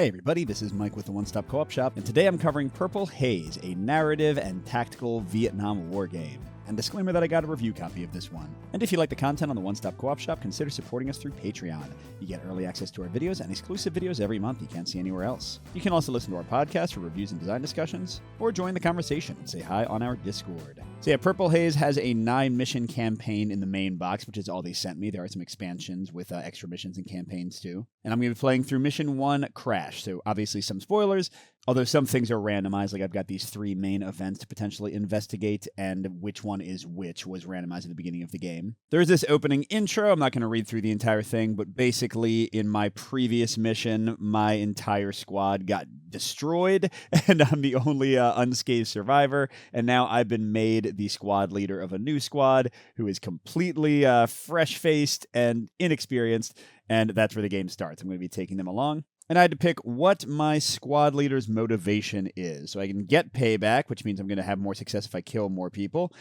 Hey everybody, this is Mike with the One Stop Co-op Shop, and today I'm covering Purple Haze, a narrative and tactical Vietnam War game. And disclaimer that I got a review copy of this one. And if you like the content on the One Stop Co-op Shop, consider supporting us through Patreon. You get early access to our videos and exclusive videos every month you can't see anywhere else. You can also listen to our podcast for reviews and design discussions, or join the conversation and say hi on our Discord. So yeah, Purple Haze has a 9-mission campaign in the main box, which is all they sent me. There are some expansions with extra missions and campaigns too. And I'm going to be playing through Mission 1, Crash. So obviously some spoilers, although some things are randomized, like I've got these 3 main events to potentially investigate, and which one is which was randomized at the beginning of the game. There's this opening intro. I'm not going to read through the entire thing, but basically in my previous mission, my entire squad got destroyed, and I'm the only unscathed survivor, and now I've been made the squad leader of a new squad who is completely fresh-faced and inexperienced, and that's where the game starts. I'm going to be taking them along. And I had to pick what my squad leader's motivation is. So I can get payback, which means I'm going to have more success if I kill more people.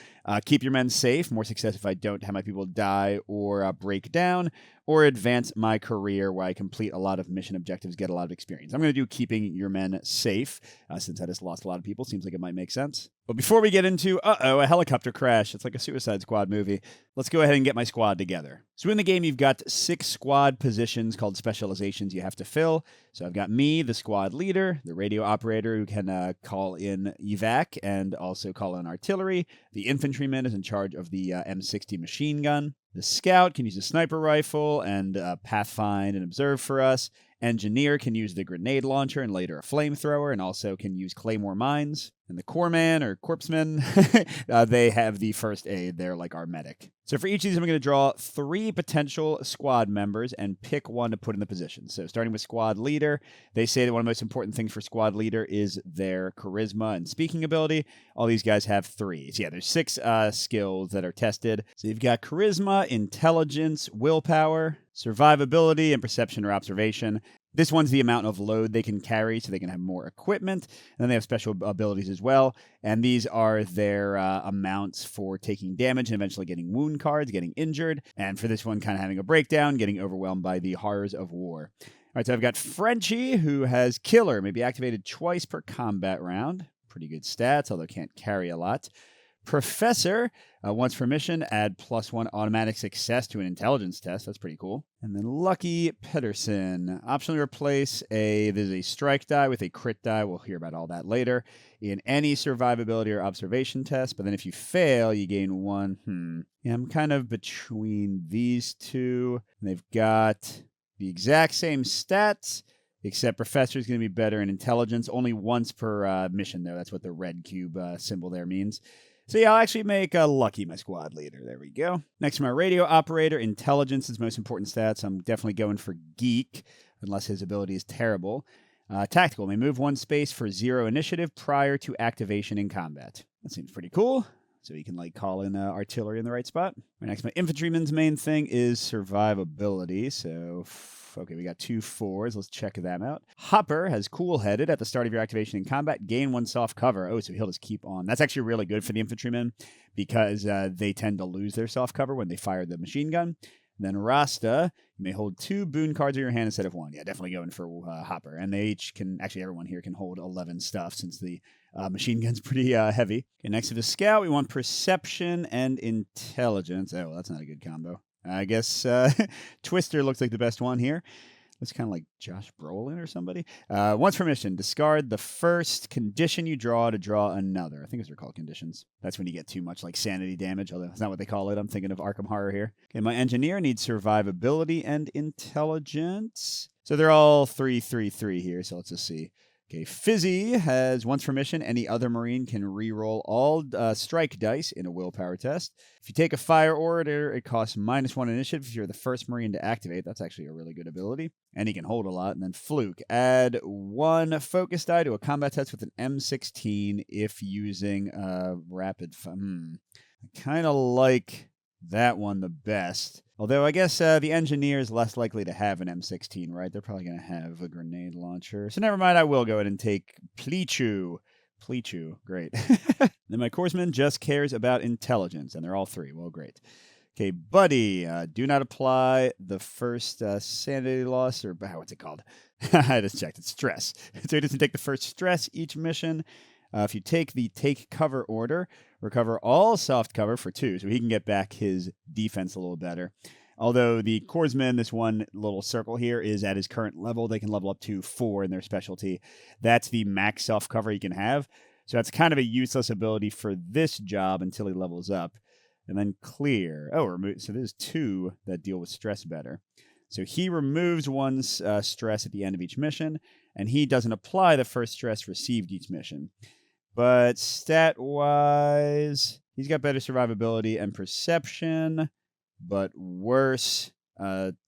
Keep your men safe, more success if I don't have my people die or break down. Or advance my career where I complete a lot of mission objectives, get a lot of experience. I'm going to do keeping your men safe, since I just lost a lot of people. Seems like it might make sense. But before we get into, a helicopter crash. It's like a Suicide Squad movie. Let's go ahead and get my squad together. So in the game, you've got 6 squad positions called specializations you have to fill. So I've got me, the squad leader, the radio operator who can call in evac and also call in artillery. The infantryman is in charge of the M60 machine gun. The scout can use a sniper rifle and pathfind and observe for us. Engineer can use the grenade launcher and later a flamethrower, and also can use claymore mines. And the corpsman or corpsman, they have the first aid. They're like our medic. So for each of these, I'm going to draw 3 potential squad members and pick one to put in the position. So starting with squad leader, they say that one of the most important things for squad leader is their charisma and speaking ability. All these guys have 3. So yeah, there's 6 skills that are tested. So you've got charisma, intelligence, willpower, survivability, and perception or observation. This one's the amount of load they can carry, so they can have more equipment. And then they have special abilities as well. And these are their amounts for taking damage and eventually getting wound cards, getting injured. And for this one, kind of having a breakdown, getting overwhelmed by the horrors of war. All right, so I've got Frenchie, who has Killer, may be activated twice per combat round. Pretty good stats, although can't carry a lot. Professor, once per mission, add +1 automatic success to an intelligence test. That's pretty cool. And then Lucky Pedersen, optionally replace there's a strike die with a crit die. We'll hear about all that later. In any survivability or observation test, but then if you fail, you gain 1. Yeah, I'm kind of between these two. And they've got the exact same stats, except Professor is going to be better in intelligence. Only once per mission, though. That's what the red cube symbol there means. So yeah, I'll actually make Lucky my squad leader. There we go. Next to my radio operator, intelligence is most important stats. I'm definitely going for Geek, unless his ability is terrible. Tactical, may move 1 space for 0 initiative prior to activation in combat. That seems pretty cool. So you can call in artillery in the right spot. Right next, my infantryman's main thing is survivability. So okay, we got 2 4s. Let's check them out. Hopper has cool-headed at the start of your activation in combat. Gain 1 soft cover. Oh, so he'll just keep on. That's actually really good for the infantrymen because they tend to lose their soft cover when they fire the machine gun. And then Rasta, you may hold 2 boon cards in your hand instead of 1. Yeah, definitely going for Hopper. And they each can, actually everyone here can hold 11 stuff since the machine gun's pretty heavy. Okay, next to the scout, we want perception and intelligence. Oh, well, that's not a good combo. I guess Twister looks like the best one here. Looks kind of like Josh Brolin or somebody. Once per mission, discard the first condition you draw to draw another. I think those are called conditions. That's when you get too much sanity damage, although that's not what they call it. I'm thinking of Arkham Horror here. Okay, my engineer needs survivability and intelligence. So they're all 3, 3, 3 here, so let's just see. Okay, Fizzy has once per mission, any other Marine can re-roll all strike dice in a willpower test. If you take a fire order, it costs -1 initiative if you're the first Marine to activate. That's actually a really good ability. And he can hold a lot. And then Fluke, add 1 focus die to a combat test with an M16 if using rapid fire. I kind of like that one the best. Although I guess the engineer is less likely to have an M16, right? They're probably going to have a grenade launcher. So never mind, I will go ahead and take Pleechu. Pleechu, great. Then my corpsman just cares about intelligence, and they're all 3. Well, great. Okay, buddy, do not apply the first sanity loss, or what's it called? I just checked. It's stress. So he doesn't take the first stress each mission. If you take the take cover order, recover all soft cover for 2, so he can get back his defense a little better. Although the Corpsman, this one little circle here, is at his current level. They can level up to 4 in their specialty. That's the max soft cover he can have. So that's kind of a useless ability for this job until he levels up. And then clear. Oh, remove. So there's 2 that deal with stress better. So he removes 1 stress at the end of each mission, and he doesn't apply the first stress received each mission. But stat-wise, he's got better survivability and perception, but worse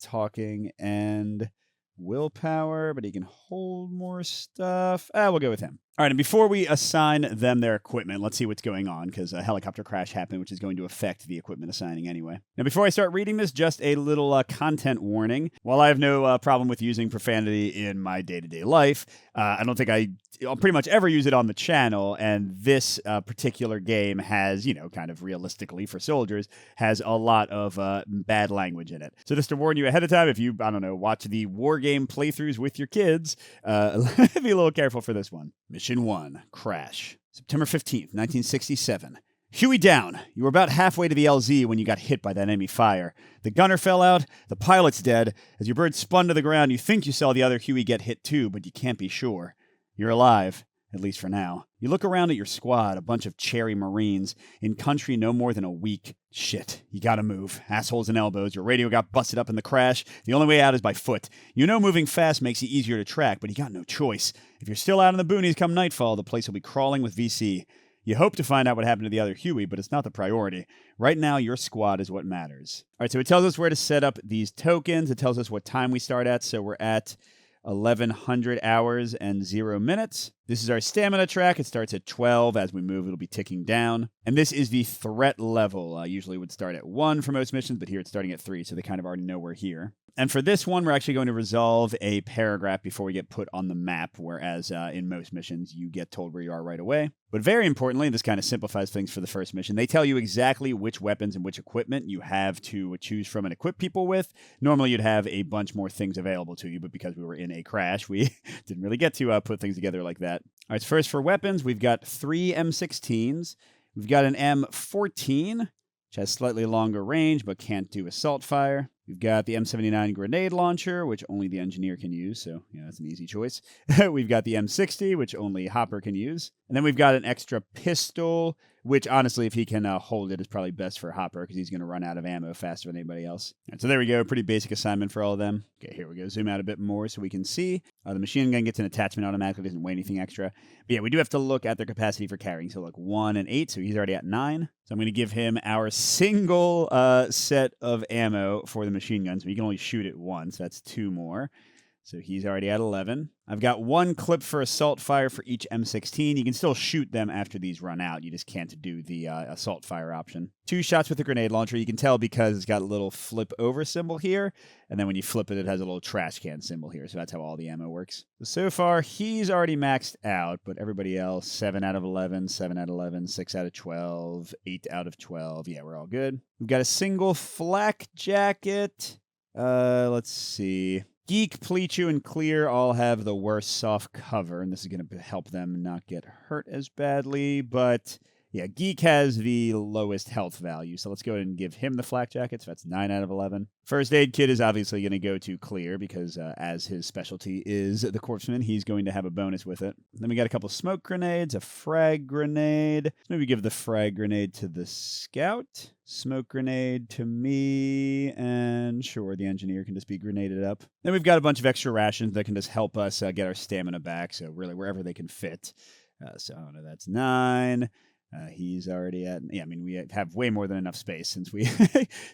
talking and willpower, but he can hold more stuff. We'll go with him. All right, and before we assign them their equipment, let's see what's going on, because a helicopter crash happened, which is going to affect the equipment assigning anyway. Now, before I start reading this, just a little content warning. While I have no problem with using profanity in my day-to-day life, I don't think I'll pretty much ever use it on the channel, and this particular game has, kind of realistically for soldiers, has a lot of bad language in it. So just to warn you ahead of time, if you, watch the war game playthroughs with your kids, be a little careful for this one. Mission 1, Crash. September 15th, 1967. Huey down. You were about halfway to the LZ when you got hit by that enemy fire. The gunner fell out, the pilot's dead. As your bird spun to the ground, you think you saw the other Huey get hit too, but you can't be sure. You're alive, at least for now. You look around at your squad, a bunch of cherry Marines, in country no more than a week. Shit, you gotta move. Assholes and elbows, your radio got busted up in the crash. The only way out is by foot. You know moving fast makes you easier to track, but you got no choice. If you're still out in the boonies come nightfall, the place will be crawling with VC. You hope to find out what happened to the other Huey, but it's not the priority. Right now, your squad is what matters. All right, so it tells us where to set up these tokens. It tells us what time we start at, so we're at 1100 hours and 0 minutes. This is our stamina track. It starts at 12. As we move, it'll be ticking down. And this is the threat level. Usually would start at 1 for most missions, but here it's starting at 3, so they kind of already know we're here. And for this one, we're actually going to resolve a paragraph before we get put on the map, whereas in most missions, you get told where you are right away. But very importantly, this kind of simplifies things for the first mission. They tell you exactly which weapons and which equipment you have to choose from and equip people with. Normally, you'd have a bunch more things available to you, but because we were in a crash, we didn't really get to put things together like that. All right, so first for weapons, we've got 3 M16s. We've got an M14, which has slightly longer range, but can't do assault fire. We've got the M79 grenade launcher, which only the engineer can use, so that's an easy choice. We've got the M60, which only Hopper can use. And then we've got an extra pistol, which honestly, if he can hold it, is probably best for Hopper, because he's going to run out of ammo faster than anybody else. All right, so there we go, pretty basic assignment for all of them. Okay, here we go, zoom out a bit more so we can see. The machine gun gets an attachment automatically, doesn't weigh anything extra. But yeah, we do have to look at their capacity for carrying, so look, 1 and 8, so he's already at 9. So I'm going to give him our single set of ammo for the machine gun, so he can only shoot it once. That's 2 more. So he's already at 11. I've got 1 clip for assault fire for each M16. You can still shoot them after these run out. You just can't do the assault fire option. 2 shots with the grenade launcher. You can tell because it's got a little flip over symbol here. And then when you flip it, it has a little trash can symbol here. So that's how all the ammo works. So far, he's already maxed out, but everybody else, 7 out of 11, 7 out of 11, 6 out of 12, 8 out of 12. Yeah, we're all good. We've got a single flak jacket. Let's see. Geek, Pleachu, and Clear all have the worst soft cover, and this is going to help them not get hurt as badly, but yeah, Geek has the lowest health value, so let's go ahead and give him the flak jacket, so that's 9 out of 11. First aid kit is obviously going to go to Clear, because as his specialty is the Corpsman, he's going to have a bonus with it. Then we got a couple smoke grenades, a frag grenade. Let's maybe give the frag grenade to the scout. Smoke grenade to me, and sure, the engineer can just be grenaded up. Then we've got a bunch of extra rations that can just help us get our stamina back, so really wherever they can fit. So I don't know, that's 9. He's already at, we have way more than enough space since we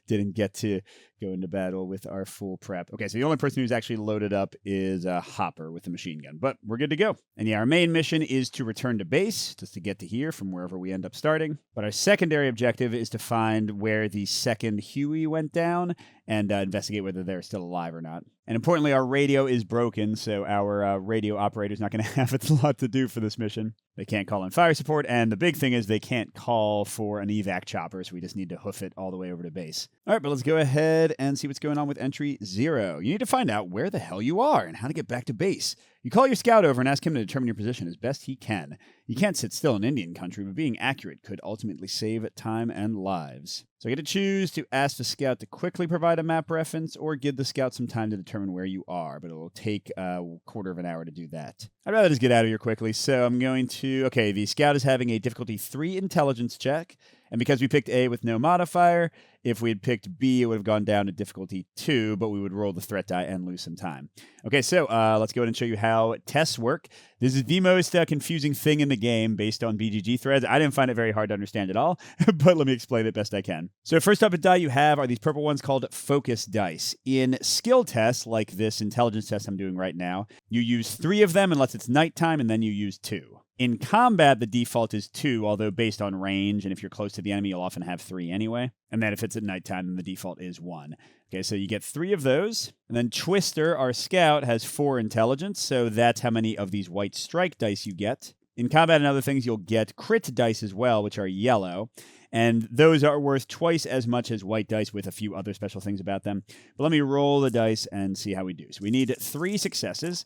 didn't get to go into battle with our full prep. Okay, so the only person who's actually loaded up is Hopper with the machine gun, but we're good to go. And yeah, our main mission is to return to base, just to get to here from wherever we end up starting. But our secondary objective is to find where the second Huey went down and investigate whether they're still alive or not. And importantly, our radio is broken, so our radio operator is not going to have a lot to do for this mission. They can't call in fire support, and the big thing is they can't call for an evac chopper, so we just need to hoof it all the way over to base. All right, but let's go ahead and see what's going on with entry 0. You need to find out where the hell you are and how to get back to base. You call your scout over and ask him to determine your position as best he can. You can't sit still in Indian country, but being accurate could ultimately save time and lives. So you get to choose to ask the scout to quickly provide a map reference or give the scout some time to determine where you are, but it will take a quarter of an hour to do that. I'd rather just get out of here quickly, so I'm going to... Okay, the scout is having a difficulty 3 intelligence check, and because we picked A with no modifier, if we had picked B, it would have gone down to difficulty 2, but we would roll the threat die and lose some time. Okay, so let's go ahead and show you how tests work. This is the most confusing thing in the game based on BGG threads. I didn't find it very hard to understand at all, but let me explain it best I can. So first up, a die you have are these purple ones called focus dice. In skill tests, like this intelligence test I'm doing right now, you use 3 of them unless it's nighttime, and then you use 2. In combat, the default is 2, although based on range, and if you're close to the enemy, you'll often have 3 anyway. And then if it's at nighttime, then the default is 1. Okay, so you get 3 of those. And then Twister, our scout, has 4 intelligence, so that's how many of these white strike dice you get. In combat and other things, you'll get crit dice as well, which are yellow. And those are worth twice as much as white dice with a few other special things about them. But let me roll the dice and see how we do. So we need 3 successes.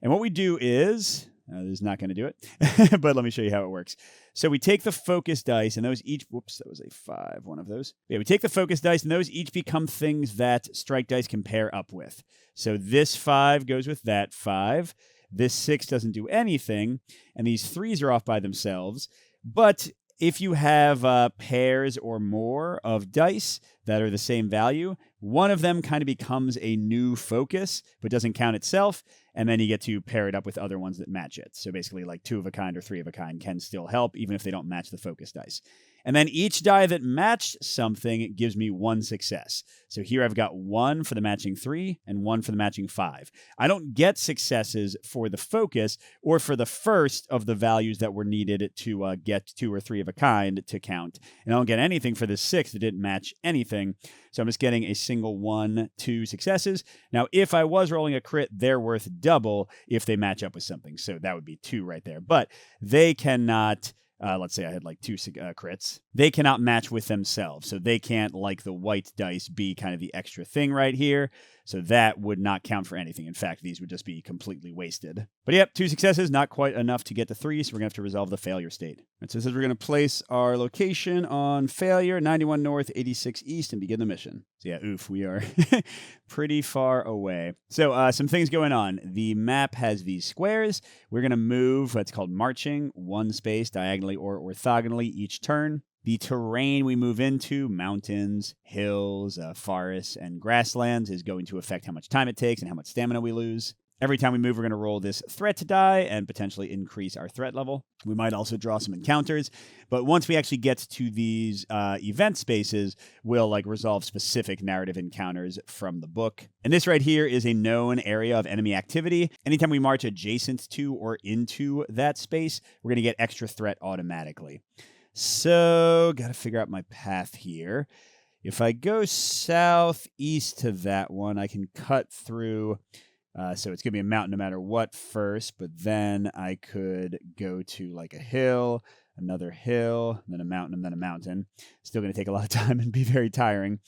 And what we do is... this is not going to do it, but let me show you how it works. So we take the focus dice, and those each... Whoops, that was a 5, one of those. Yeah, we take the focus dice, and those each become things that strike dice can pair up with. So this 5 goes with that 5. This 6 doesn't do anything, and these 3s are off by themselves. But if you have pairs or more of dice that are the same value, one of them kind of becomes a new focus, but doesn't count itself, and then you get to pair it up with other ones that match it. So basically like 2 of a kind or 3 of a kind can still help, even if they don't match the focus dice. And then each die that matched something gives me 1 success. So here I've got 1 for the matching 3 and 1 for the matching 5. I don't get successes for the focus or for the first of the values that were needed to get 2 or 3 of a kind to count. And I don't get anything for the 6 that didn't match anything. So I'm just getting a single 1, 2 successes. Now, if I was rolling a crit, they're worth double if they match up with something. So that would be 2 right there. But they cannot... let's say I had like 2 crits. They cannot match with themselves. So they can't, like the white dice, be kind of the extra thing right here. So that would not count for anything. In fact, these would just be completely wasted. But yep, 2 successes, not quite enough to get to 3, so we're going to have to resolve the failure state. And so it says we're going to place our location on failure, 91 north, 86 east, and begin the mission. So yeah, oof, we are pretty far away. So some things going on. The map has these squares. We're going to move what's called marching, 1 space diagonally or orthogonally each turn. The terrain we move into, mountains, hills, forests, and grasslands, is going to affect how much time it takes and how much stamina we lose. Every time we move, we're going to roll this threat die and potentially increase our threat level. We might also draw some encounters, but once we actually get to these event spaces, we'll resolve specific narrative encounters from the book. And this right here is a known area of enemy activity. Anytime we march adjacent to or into that space, we're going to get extra threat automatically. So, got to figure out my path here. If I go southeast to that one, I can cut through... so it's going to be a mountain no matter what first, but then I could go to like a hill, another hill, then a mountain, and then a mountain. Still going to take a lot of time and be very tiring.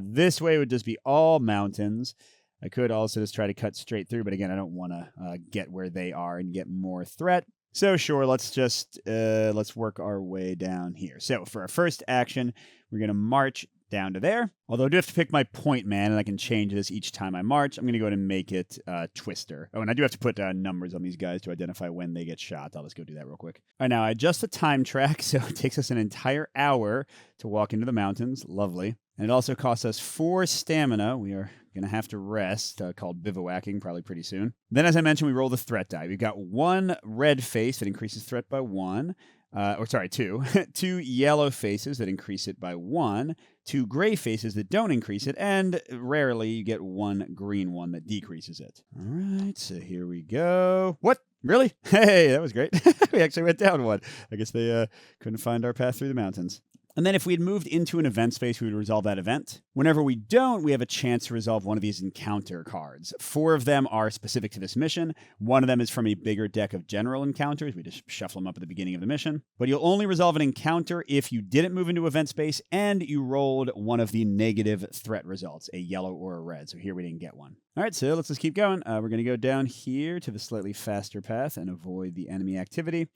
This way would just be all mountains. I could also just try to cut straight through, but again, I don't want to get where they are and get more threat. So sure, let's just let's work our way down here. So for our first action, we're going to march down to there. Although I do have to pick my point man, and I can change this each time I march. I'm going to go ahead and make it Twister. Oh, and I do have to put numbers on these guys to identify when they get shot. I'll just go do that real quick. All right, now I adjust the time track, so it takes us an entire hour to walk into the mountains. Lovely. And it also costs us 4 stamina. We are going to have to rest, called bivouacking, probably pretty soon. Then, as I mentioned, we roll the threat die. We've got 1 red face that increases threat by 1. 2. 2 yellow faces that increase it by 1. 2 gray faces that don't increase it. And rarely you get 1 green one that decreases it. All right, so here we go. What? Really? Hey, that was great. We actually went down 1. I guess they couldn't find our path through the mountains. And then if we had moved into an event space, we would resolve that event. Whenever we don't, we have a chance to resolve one of these encounter cards. 4 of them are specific to this mission. One of them is from a bigger deck of general encounters. We just shuffle them up at the beginning of the mission. But you'll only resolve an encounter if you didn't move into event space and you rolled one of the negative threat results, a yellow or a red. So here we didn't get one. All right, so let's just keep going. We're going to go down here to the slightly faster path and avoid the enemy activity.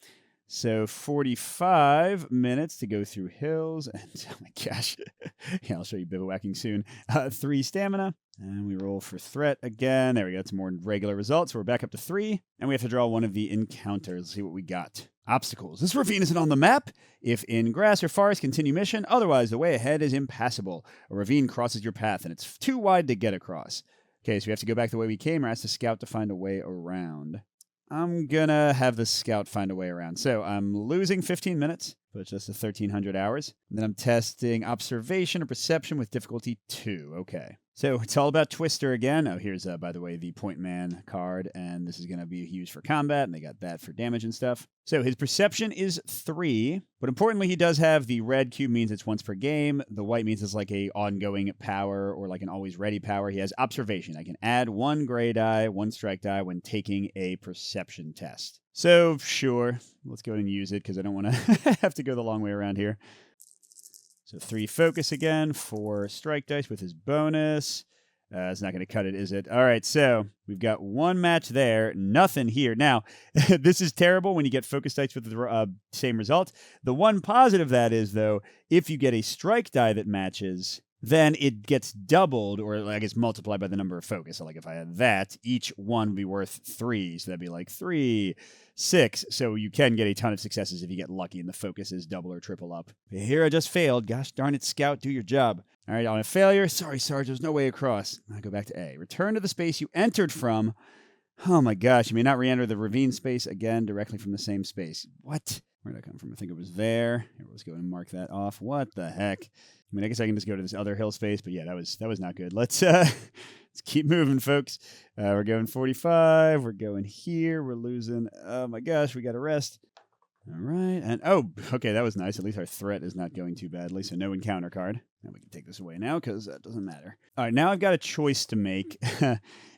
So 45 minutes to go through hills. And oh my gosh. Yeah, I'll show you bivouacking soon. 3 stamina. And we roll for threat again. There we go. It's more regular results. So we're back up to 3. And we have to draw one of the encounters. Let's see what we got. Obstacles. This ravine isn't on the map. If in grass or forest, continue mission. Otherwise, the way ahead is impassable. A ravine crosses your path and it's too wide to get across. Okay, so we have to go back the way we came or ask the scout to find a way around. I'm gonna have the scout find a way around. So I'm losing 15 minutes, but it's just 1,300 hours. And then I'm testing observation or perception with difficulty 2. Okay. So it's all about Twister again. Oh, here's, by the way, the Point Man card, and this is going to be used for combat, and they got that for damage and stuff. So his perception is 3, but importantly, he does have the red cube means it's once per game. The white means it's like a ongoing power or like an always ready power. He has observation. I can add 1 gray die, 1 strike die when taking a perception test. So sure, let's go ahead and use it because I don't want to have to go the long way around here. So 3 focus again, 4 strike dice with his bonus. It's not going to cut it, is it? All right, so we've got 1 match there, nothing here. Now, this is terrible when you get focus dice with the same result. The one positive that is, though, if you get a strike die that matches, then it gets doubled, or I guess multiplied by the number of focus. So like if I had that, each one would be worth 3. So that'd be like 3, 6. So you can get a ton of successes if you get lucky and the focus is double or triple up. Here I just failed. Gosh darn it, Scout, do your job. All right, on a failure. Sorry, Sarge, there's no way across. I go back to A. Return to the space you entered from. Oh my gosh, you may not re-enter the ravine space again directly from the same space. What? Where did I come from? I think it was there. Here, let's go and mark that off. What the heck? I mean, I guess I can just go to this other hill space, but yeah, that was not good. Let's keep moving, folks. We're going 45. We're going here. We're losing. Oh my gosh, we got to rest. All right, and oh, okay, that was nice. At least our threat is not going too badly, so no encounter card. And we can take this away now because that doesn't matter. All right, now I've got a choice to make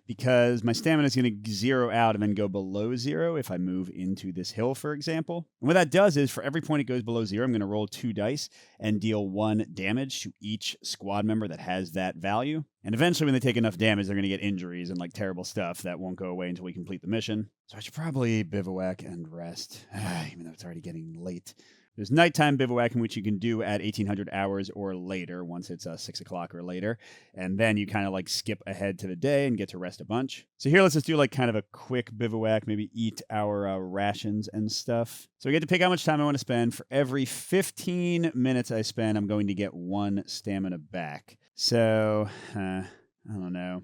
because my stamina is going to zero out and then go below 0 if I move into this hill, for example. And what that does is for every point it goes below 0, I'm going to roll 2 dice and deal 1 damage to each squad member that has that value. And eventually when they take enough damage, they're going to get injuries and like terrible stuff that won't go away until we complete the mission. So I should probably bivouac and rest, even though it's already getting late. There's nighttime bivouacking, which you can do at 1,800 hours or later, once it's 6 o'clock or later. And then you kind of like skip ahead to the day and get to rest a bunch. So here, let's just do like kind of a quick bivouac, maybe eat our rations and stuff. So we get to pick how much time I want to spend. For every 15 minutes I spend, I'm going to get 1 stamina back. So, I don't know.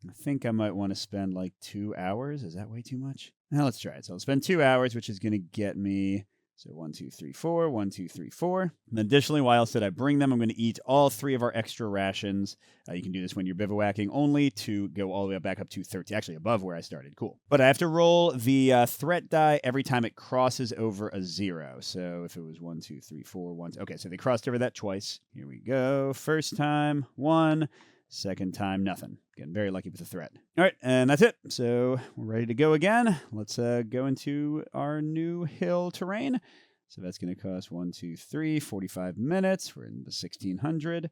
I think I might want to spend like 2 hours. Is that way too much? Now let's try it. So I'll spend 2 hours, which is going to get me... So 1, 2, 3, 4, 1, 2, 3, 4. And additionally, while else did I bring them, I'm going to eat all 3 of our extra rations. You can do this when you're bivouacking only to go all the way back up to 30. Actually, above where I started. Cool. But I have to roll the threat die every time it crosses over a 0. So if it was 1, 2, 3, 4, 1. Okay, so they crossed over that twice. Here we go. First time, 1. Second time, nothing. Getting very lucky with the threat. All right, and that's it. So we're ready to go again. Let's go into our new hill terrain. So that's going to cost 1, 2, 3, 45 minutes. We're in the 1,600.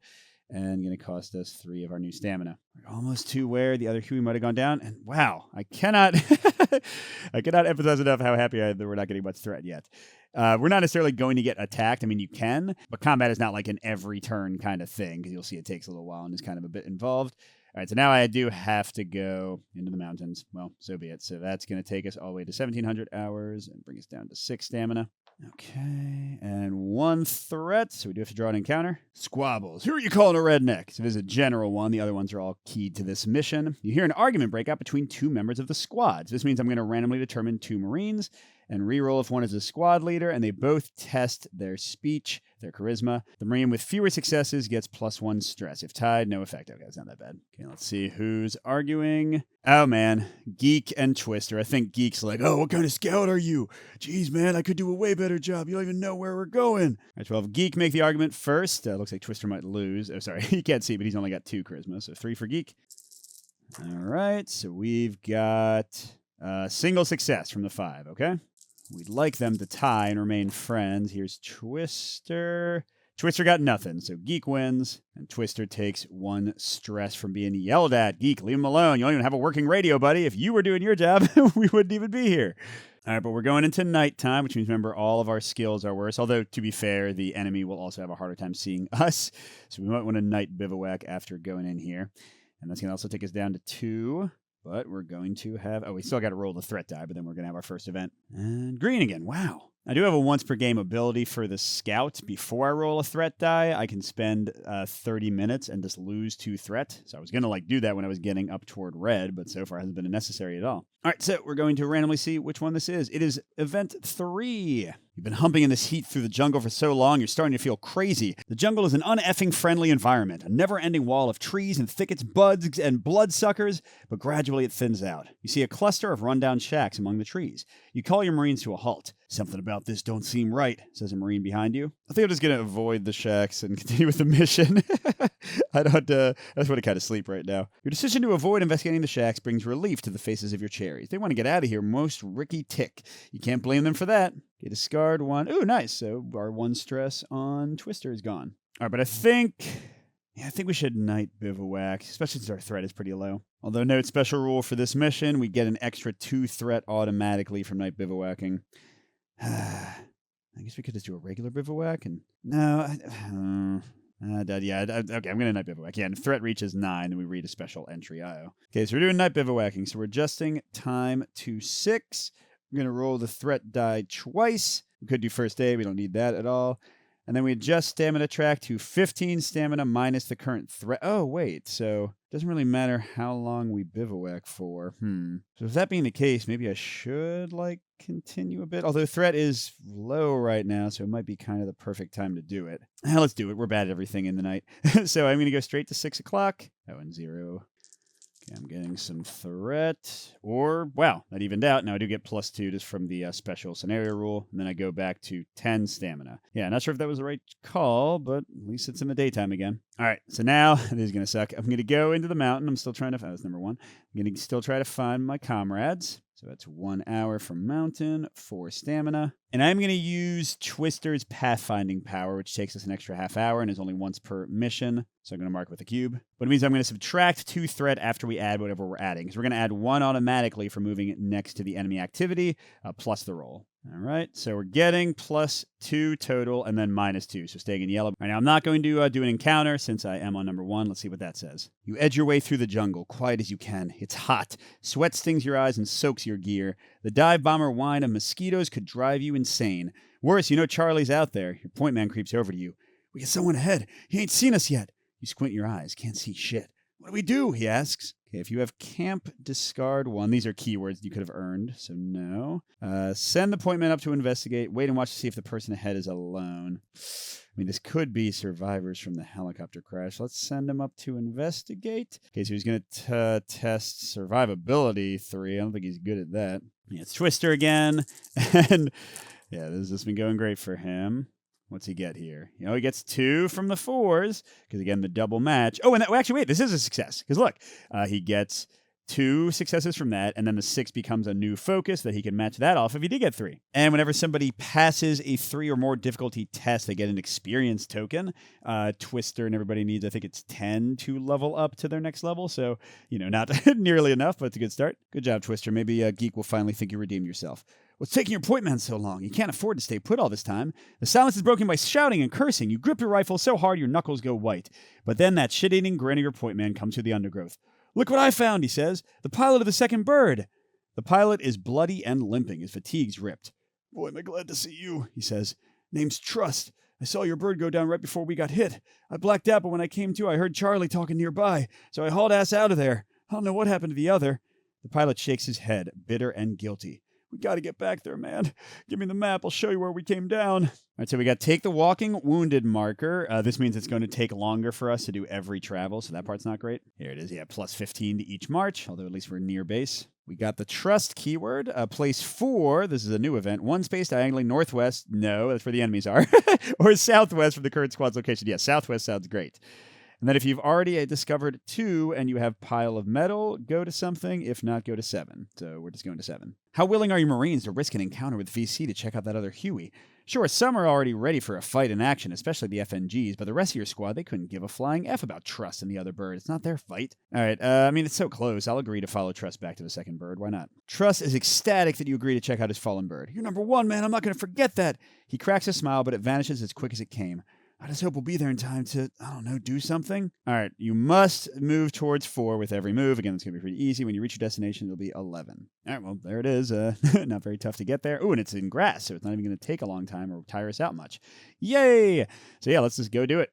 And going to cost us 3 of our new stamina. We're almost to where the other Huey might have gone down. And wow, I cannot emphasize enough how happy I am that we're not getting much threat yet. We're not necessarily going to get attacked. I mean, you can, but combat is not like an every turn kind of thing because you'll see it takes a little while and is kind of a bit involved. All right, so now I do have to go into the mountains. Well, so be it. So that's going to take us all the way to 1,700 hours and bring us down to 6 stamina. Okay, and 1 threat. So we do have to draw an encounter. Squabbles. Who are you calling a redneck? So there's a general one. The other ones are all keyed to this mission. You hear an argument break out between 2 members of the squad. So this means I'm going to randomly determine 2 Marines. and reroll if one is a squad leader, and they both test their speech, their charisma. The Marine with fewer successes gets +1 stress. If tied, no effect. Okay, that's not that bad. Okay, let's see who's arguing. Oh, man. Geek and Twister. I think Geek's like, oh, what kind of scout are you? Jeez, man, I could do a way better job. You don't even know where we're going. All right, well, Geek make the argument first. Looks like Twister might lose. Oh, sorry. He can't see, but he's only got 2 charisma, so 3 for Geek. All right, so we've got single success from the 5, okay? We'd like them to tie and remain friends. Here's Twister. Twister got nothing, so Geek wins, and Twister takes 1 stress from being yelled at. Geek, leave him alone. You don't even have a working radio, buddy. If you were doing your job, we wouldn't even be here. All right, but we're going into nighttime, which means, remember, all of our skills are worse. Although, to be fair, the enemy will also have a harder time seeing us, so we might want to night bivouac after going in here. And that's going to also take us down to 2. But we're going to have... Oh, we still got to roll the threat die, but then we're going to have our first event. And green again. Wow. I do have a once per game ability for the scout. Before I roll a threat die, I can spend 30 minutes and just lose 2 threat. So I was going to do that when I was getting up toward red, but so far it hasn't been necessary at all. All right, so we're going to randomly see which one this is. It is event 3. You've been humping in this heat through the jungle for so long, you're starting to feel crazy. The jungle is an uneffing friendly environment, a never-ending wall of trees and thickets, buds, and bloodsuckers, but gradually it thins out. You see a cluster of rundown shacks among the trees. You call your Marines to a halt. Something about this don't seem right, says a Marine behind you. I think I'm just going to avoid the shacks and continue with the mission. I just want to kind of sleep right now. Your decision to avoid investigating the shacks brings relief to the faces of your cherries. They want to get out of here most Ricky tick. You can't blame them for that. Okay, discard 1. Ooh, nice. So our 1 stress on Twister is gone. All right, but I think we should night bivouac, especially since our threat is pretty low. Although, note, special rule for this mission, we get an extra 2 threat automatically from night bivouacking. I guess we could just do a regular bivouac and... No, okay, I'm going to night bivouac. Yeah, and threat reach is 9, and we read a special entry. Okay, so we're doing night bivouacking. So we're adjusting time to 6. We're going to roll the threat die twice. We could do first aid. We don't need that at all. And then we adjust stamina track to 15 stamina minus the current threat. Oh, wait. So it doesn't really matter how long we bivouac for. So if that being the case, maybe I should, continue a bit. Although threat is low right now, so it might be kind of the perfect time to do it. Let's do it. We're bad at everything in the night. So I'm going to go straight to 6 o'clock. Oh, and 0. Okay, I'm getting some threat. Or, wow, that evened out. Now I do get +2 just from the special scenario rule. And then I go back to 10 stamina. Yeah, not sure if that was the right call, but at least it's in the daytime again. All right, so now, this is going to suck. I'm going to go into the mountain. I'm still trying to... that's number 1. I'm going to still try to find my comrades. So that's 1 hour from mountain, 4 stamina. And I'm going to use Twister's pathfinding power, which takes us an extra half hour and is only once per mission. So I'm going to mark with a cube. But it means I'm going to subtract 2 threat after we add whatever we're adding. Because we're going to add 1 automatically for moving next to the enemy activity, plus the roll. All right, so we're getting +2 total and then -2, so staying in yellow. All right, now I'm not going to do an encounter since I am on number 1. Let's see what that says. You edge your way through the jungle, quiet as you can. It's hot. Sweat stings your eyes and soaks your gear. The dive bomber whine of mosquitoes could drive you insane. Worse, you know Charlie's out there. Your point man creeps over to you. We got someone ahead. He ain't seen us yet. You squint your eyes. Can't see shit. What do we do? He asks. Okay, if you have camp, discard 1. These are keywords you could have earned, so no. Send the point man up to investigate. Wait and watch to see if the person ahead is alone. I mean, this could be survivors from the helicopter crash. Let's send him up to investigate. Okay, so he's going to test survivability 3. I don't think he's good at that. Yeah, it's Twister again. And yeah, this has been going great for him. What's he get here? He gets 2 from the 4s, because, again, the double match. Oh, and actually, wait, this is a success. Because, look, he gets 2 successes from that, and then the 6 becomes a new focus that he can match that off if he did get 3. And whenever somebody passes a 3 or more difficulty test, they get an experience token. Twister and everybody needs, I think it's 10 to level up to their next level. So, not nearly enough, but it's a good start. Good job, Twister. Maybe Geek will finally think you redeemed yourself. What's taking your point man so long? You can't afford to stay put all this time. The silence is broken by shouting and cursing. You grip your rifle so hard your knuckles go white. But then that shit-eating grin of your point man comes through the undergrowth. Look what I found, he says. The pilot of the second bird. The pilot is bloody and limping. His fatigue's ripped. Boy, am I glad to see you, he says. Name's Trust. I saw your bird go down right before we got hit. I blacked out, but when I came to, I heard Charlie talking nearby. So I hauled ass out of there. I don't know what happened to the other. The pilot shakes his head, bitter and guilty. We got to get back there, man. Give me the map. I'll show you where we came down. All right, so we got take the walking wounded marker. This means it's going to take longer for us to do every travel, so that part's not great. Here it is. Yeah, plus 15 to each march, although at least we're near base. We got the trust keyword. Place 4, this is a new event, 1 space diagonally northwest, no, that's where the enemies are, or southwest from the current squad's location. Yeah, southwest sounds great. And then if you've already discovered 2 and you have pile of metal, go to something. If not, go to 7. So we're just going to 7. How willing are you Marines to risk an encounter with VC to check out that other Huey? Sure, some are already ready for a fight in action, especially the FNGs, but the rest of your squad, they couldn't give a flying F about Trust and the other bird. It's not their fight. All right, it's so close. I'll agree to follow Trust back to the second bird. Why not? Trust is ecstatic that you agree to check out his fallen bird. You're number 1, man. I'm not going to forget that. He cracks a smile, but it vanishes as quick as it came. I just hope we'll be there in time to, do something. All right, you must move towards 4 with every move. Again, it's going to be pretty easy. When you reach your destination, it'll be 11. All right, well, there it is. Not very tough to get there. Oh, and it's in grass, so it's not even going to take a long time or tire us out much. Yay! So yeah, let's just go do it.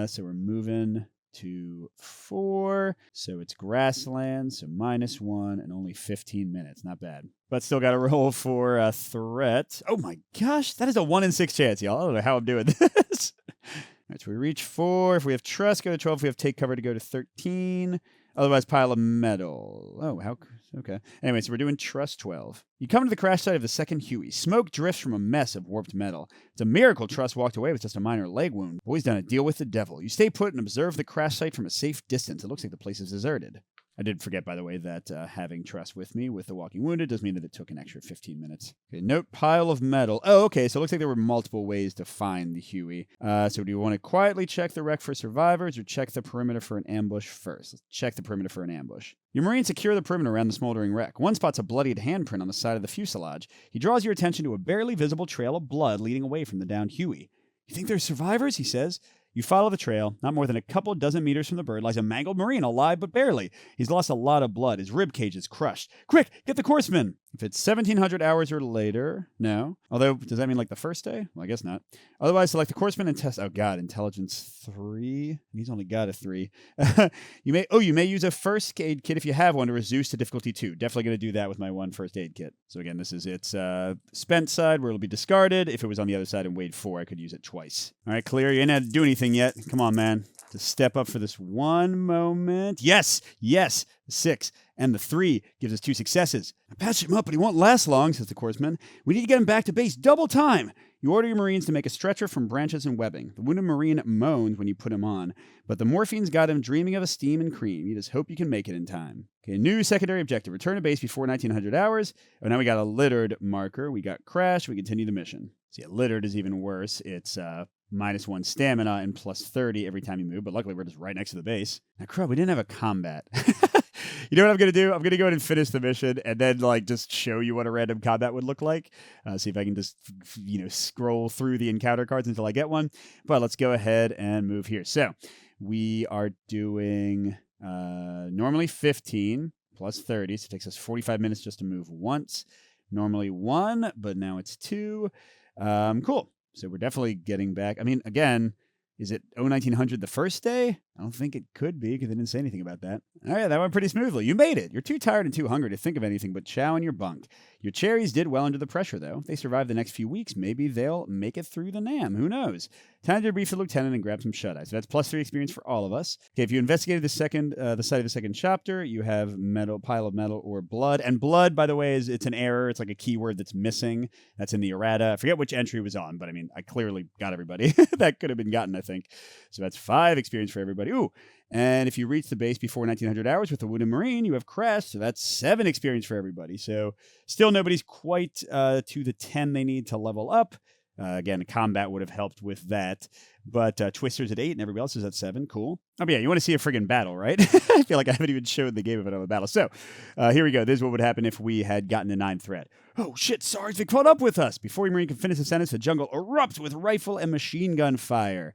So we're moving to 4. So it's grassland, so -1 and only 15 minutes. Not bad. But still got to roll for a threat. Oh my gosh, that is a 1 in 6 chance, y'all. I don't know how I'm doing this. All right, so we reach 4. If we have trust, go to 12. If we have take cover, to go to 13. Otherwise, pile of metal. Oh, okay. Anyway, so we're doing trust 12. You come to the crash site of the second Huey. Smoke drifts from a mess of warped metal. It's a miracle Trust walked away with just a minor leg wound. Boy's done a deal with the devil. You stay put and observe the crash site from a safe distance. It looks like the place is deserted. I did forget, by the way, that having Trust with me with the Walking Wounded does mean that it took an extra 15 minutes. Okay, note pile of metal. Oh, okay, so it looks like there were multiple ways to find the Huey. So do you want to quietly check the wreck for survivors or check the perimeter for an ambush first? Let's check the perimeter for an ambush. Your Marines secure the perimeter around the smoldering wreck. One spots a bloodied handprint on the side of the fuselage. He draws your attention to a barely visible trail of blood leading away from the downed Huey. You think there's survivors? He says. You follow the trail. Not more than a couple dozen meters from the bird lies a mangled Marine, alive but barely. He's lost a lot of blood. His rib cage is crushed. Quick, get the corpsman! If it's 1,700 hours or later, no. Although, does that mean like the first day? Well, I guess not. Otherwise, select the corpsman and test. Oh God, intelligence 3. He's only got a 3. You may use a first aid kit if you have one to reduce to difficulty 2. Definitely going to do that with my 1 first aid kit. So again, this is its spent side where it'll be discarded. If it was on the other side in wave 4, I could use it twice. All right, clear. You ain't had to do anything yet. Come on, man. Just step up for this one moment. Yes. 6. And the 3 gives us 2 successes. I patched him up, but he won't last long, says the corpsman. We need to get him back to base double time. You order your Marines to make a stretcher from branches and webbing. The wounded Marine moans when you put him on, but the morphine's got him dreaming of a steam and cream. You just hope you can make it in time. Okay, new secondary objective. Return to base before 1900 hours. Oh, now we got a littered marker. We got crash. We continue the mission. See, littered is even worse. It's -1 stamina and plus 30 every time you move, but luckily we're just right next to the base. Now, crud, we didn't have a combat. You know what I'm going to do? I'm going to go ahead and finish the mission and then just show you what a random combat would look like. See if I can just, scroll through the encounter cards until I get one. But let's go ahead and move here. So we are doing normally 15 plus 30. So it takes us 45 minutes just to move once. Normally 1, but now it's 2. Cool. So we're definitely getting back. I mean, again, is it 1900 the first day? I don't think it could be because they didn't say anything about that. All right, that went pretty smoothly. You made it. You're too tired and too hungry to think of anything but chow in your bunk. Your cherries did well under the pressure, though. If they survive the next few weeks, maybe they'll make it through the NAM. Who knows? Time to brief the lieutenant and grab some shut-eye. So that's plus 3 experience for all of us. Okay, if you investigated the site of the second chapter, you have pile of metal or blood. And blood, by the way, it's an error. It's like a keyword that's missing. That's in the errata. I forget which entry it was on, but I clearly got everybody. That could have been gotten, I think. So that's 5 experience for everybody. Ooh. And if you reach the base before 1900 hours with a wounded Marine, you have crashed. So that's 7 experience for everybody. So still nobody's quite to the 10 they need to level up. Again, combat would have helped with that. But Twister's at 8 and everybody else is at 7. Cool. Oh, yeah, you want to see a friggin' battle, right? I feel like I haven't even showed the game of another battle. So here we go. This is what would happen if we had gotten a 9 threat. Oh, shit, Sarge, they caught up with us. Before your Marine can finish the sentence, the jungle erupts with rifle and machine gun fire.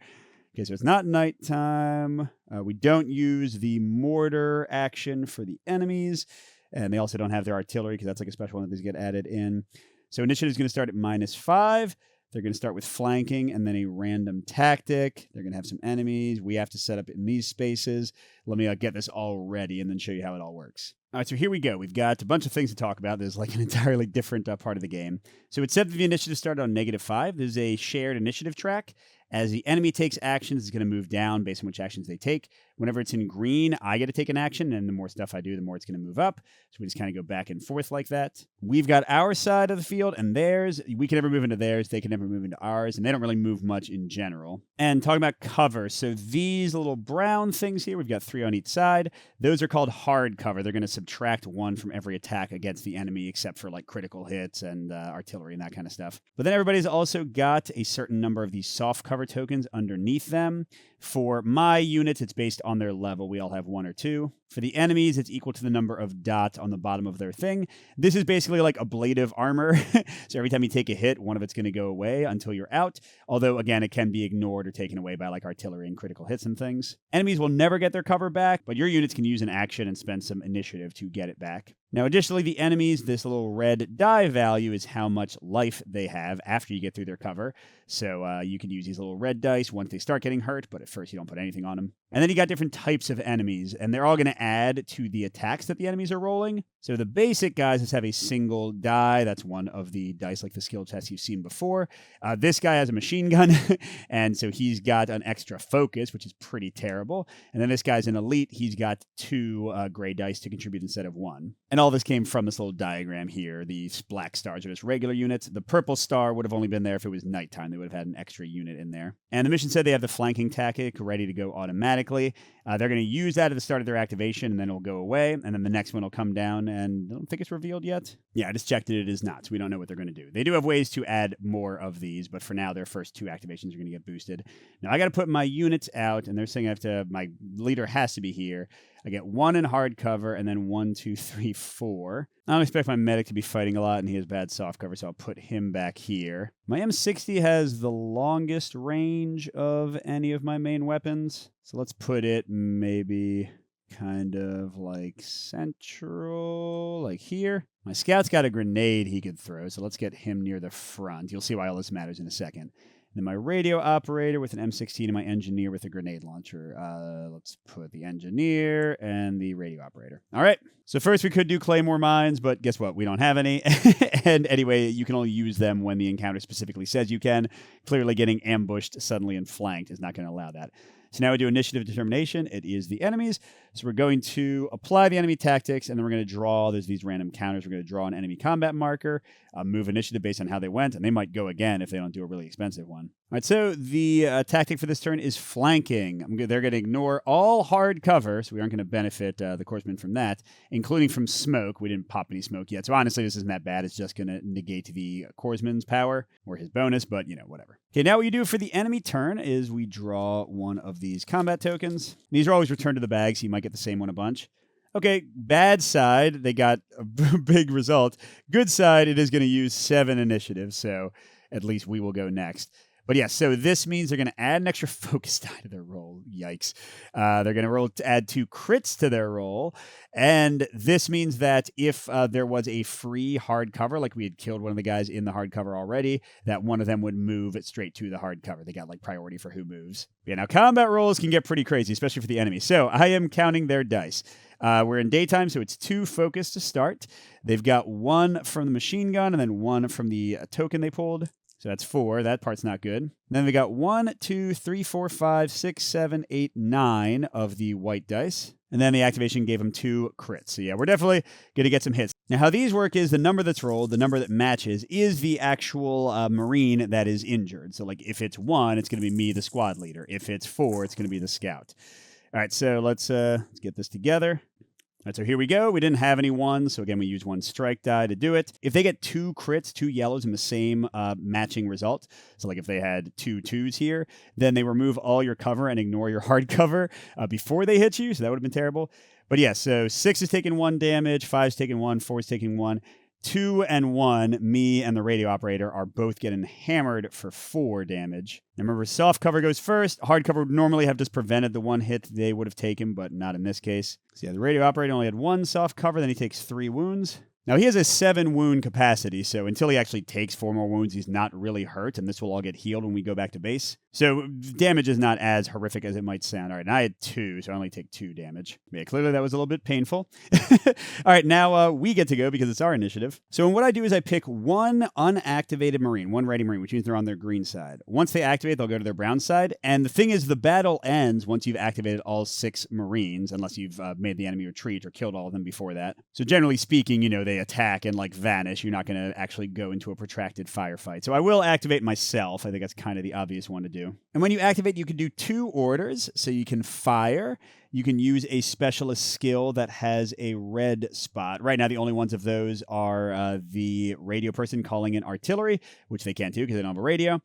Okay, so it's not nighttime. We don't use the mortar action for the enemies. And they also don't have their artillery because that's like a special one that does get added in. So initiative is going to start at -5. They're going to start with flanking and then a random tactic. They're going to have some enemies. We have to set up in these spaces. Let me get this all ready and then show you how it all works. All right, so here we go. We've got a bunch of things to talk about. There's like an entirely different part of the game. So it said that the initiative started on -5. There's a shared initiative track. As the enemy takes actions, it's going to move down based on which actions they take. Whenever it's in green, I get to take an action, and the more stuff I do, the more it's going to move up. So we just kind of go back and forth like that. We've got our side of the field and theirs. We can never move into theirs. They can never move into ours, and they don't really move much in general. And talking about cover, so these little brown things here, we've got 3 on each side. Those are called hard cover. They're going to subtract 1 from every attack against the enemy, except for like critical hits and artillery and that kind of stuff. But then everybody's also got a certain number of these soft cover tokens underneath them. For my units, it's based on their level. We all have 1 or 2. For the enemies, it's equal to the number of dots on the bottom of their thing. This is basically like ablative armor. So every time you take a hit, one of it's going to go away until you're out. Although, again, it can be ignored or taken away by like artillery and critical hits and things. Enemies will never get their cover back, but your units can use an action and spend some initiative to get it back. Now, additionally, the enemies, this little red die value is how much life they have after you get through their cover. So you can use these little red dice once they start getting hurt, but at first you don't put anything on them. And then you got different types of enemies, and they're all going to add to the attacks that the enemies are rolling. So the basic guys just have a single die. That's one of the dice like the skill test you've seen before. This guy has a machine gun, and so he's got an extra focus, which is pretty terrible. And then this guy's an elite. He's got 2 gray dice to contribute instead of 1. And all this came from this little diagram here. These black stars are just regular units. The purple star would have only been there if it was nighttime. They would have had an extra unit in there. And the mission said they have the flanking tactic ready to go automatically. They're going to use that at the start of their activation, and then it'll go away. And then the next one will come down, and I don't think it's revealed yet. Yeah, I just checked it. It is not, so we don't know what they're going to do. They do have ways to add more of these, but for now, their first 2 activations are going to get boosted. Now, I got to put my units out, and they're saying I have to, my leader has to be here. I get 1 in hard cover, and then 1, 2, 3, 4. I don't expect my medic to be fighting a lot, and he has bad soft cover, so I'll put him back here. My M60 has the longest range of any of my main weapons, so let's put it maybe kind of like central, like here. My scout's got a grenade he could throw, so let's get him near the front. You'll see why all this matters in a second. Then my radio operator with an M16 and my engineer with a grenade launcher. Let's put the engineer and the radio operator. All right. So first we could do claymore mines, but guess what? We don't have any. And anyway, you can only use them when the encounter specifically says you can. Clearly getting ambushed suddenly and flanked is not going to allow that. So now we do initiative determination. It is the enemies. So we're going to apply the enemy tactics, and then we're going to draw, there's these random counters. We're going to draw an enemy combat marker, move initiative based on how they went, and they might go again if they don't do a really expensive one. All right, so the tactic for this turn is flanking. They're going to ignore all hard cover, so we aren't going to benefit the Corpsmen from that, including from smoke. We didn't pop any smoke yet, so honestly, this isn't that bad. It's just going to negate the Corpsman's power or his bonus, but, whatever. Okay, now what you do for the enemy turn is we draw one of these combat tokens. These are always returned to the bag, so you might get the same one a bunch. Okay, bad side, they got a big result. Good side, it is going to use 7 initiative, so at least we will go next. But yeah, so this means they're going to add an extra focus die to their roll. Yikes. They're going to add 2 crits to their roll. And this means that if there was a free hard cover, like we had killed one of the guys in the hard cover already, that one of them would move it straight to the hard cover. They got like priority for who moves. Yeah, now combat rolls can get pretty crazy, especially for the enemy. So I am counting their dice. We're in daytime, so it's 2 focus to start. They've got 1 from the machine gun and then 1 from the token they pulled. So that's 4. That part's not good. Then we got 1, 2, 3, 4, 5, 6, 7, 8, 9 of the white dice. And then the activation gave them 2 crits. So yeah, we're definitely going to get some hits. Now how these work is the number that's rolled, the number that matches, is the actual Marine that is injured. So like if it's 1, it's going to be me, the squad leader. If it's 4, it's going to be the scout. All right, so let's get this together. All right, so here we go. We didn't have any 1s, so again, we use 1 strike die to do it. If they get 2 crits, 2 yellows in the same matching result, so like if they had 2 2s here, then they remove all your cover and ignore your hard cover before they hit you, so that would have been terrible. But yeah, so 6 is taking 1 damage, 5 is taking 1, 4 is taking 1. 2 and 1, me and the radio operator are both getting hammered for 4 damage. Now remember, soft cover goes first. Hard cover would normally have just prevented the 1 hit they would have taken, but not in this case. So yeah, the radio operator only had 1 soft cover, then he takes 3 wounds. Now, he has a 7 wound capacity, so until he actually takes 4 more wounds, he's not really hurt, and this will all get healed when we go back to base. So damage is not as horrific as it might sound. All right, now I had 2, so I only take 2 damage. Yeah, clearly that was a little bit painful. All right, now we get to go because it's our initiative. So what I do is I pick one unactivated Marine, one ready Marine, which means they're on their green side. Once they activate, they'll go to their brown side, and the thing is the battle ends once you've activated all 6 Marines, unless you've made the enemy retreat or killed all of them before that. So generally speaking, they attack and vanish. You're not going to actually go into a protracted firefight. So I will activate myself. I think that's kind of the obvious one to do. And when you activate, you can do 2 orders. So you can fire. You can use a specialist skill that has a red spot. Right now, the only ones of those are the radio person calling in artillery, which they can't do because they don't have a radio.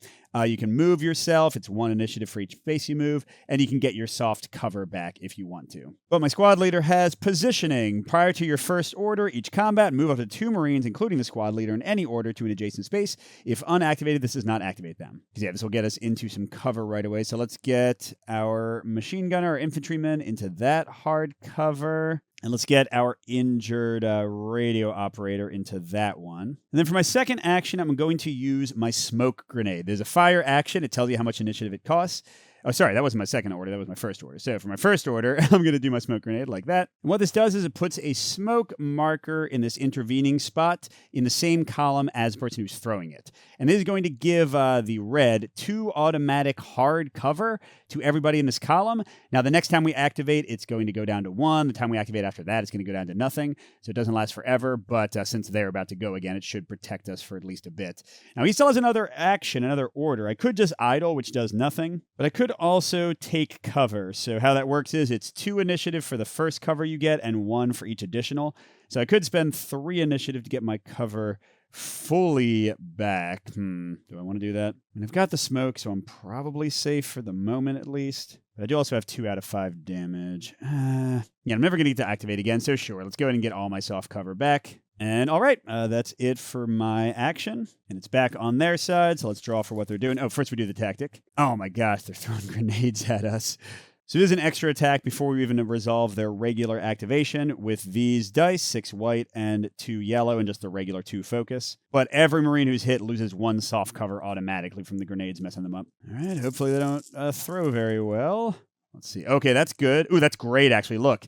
You can move yourself. It's 1 initiative for each space you move, and you can get your soft cover back if you want to. But my squad leader has positioning. Prior to your first order, each combat, move up to 2 Marines, including the squad leader, in any order to an adjacent space. If unactivated, this does not activate them. Because this will get us into some cover right away. So let's get our machine gunner or infantryman into that hard cover. And let's get our injured radio operator into that one. And then for my second action, I'm going to use my smoke grenade. There's a fire action. It tells you how much initiative it costs. Oh, sorry, that wasn't my second order. That was my first order. So for my first order, I'm going to do my smoke grenade like that. And what this does is it puts a smoke marker in this intervening spot in the same column as the person who's throwing it. And this is going to give the red 2 automatic hard cover to everybody in this column. Now, the next time we activate, it's going to go down to 1. The time we activate after that, it's going to go down to nothing. So it doesn't last forever, but since they're about to go again, it should protect us for at least a bit. Now, he still has another action, another order. I could just idle, which does nothing, but I could also take cover. So how that works is it's 2 initiative for the first cover you get and 1 for each additional. So I could spend 3 initiative to get my cover fully back. Do I want to do that? And I've got the smoke, so I'm probably safe for the moment at least. But I do also have 2 out of 5 damage. I'm never going to get to activate again, so sure, let's go ahead and get all my soft cover back. And all right, that's it for my action. And it's back on their side, so let's draw for what they're doing. Oh, first we do the tactic. Oh my gosh, they're throwing grenades at us. So there's an extra attack before we even resolve their regular activation with these dice, 6 white and 2 yellow, and just the regular 2 focus. But every Marine who's hit loses 1 soft cover automatically from the grenades messing them up. All right, hopefully they don't throw very well. Let's see. Okay, that's good. Ooh, that's great, actually. Look.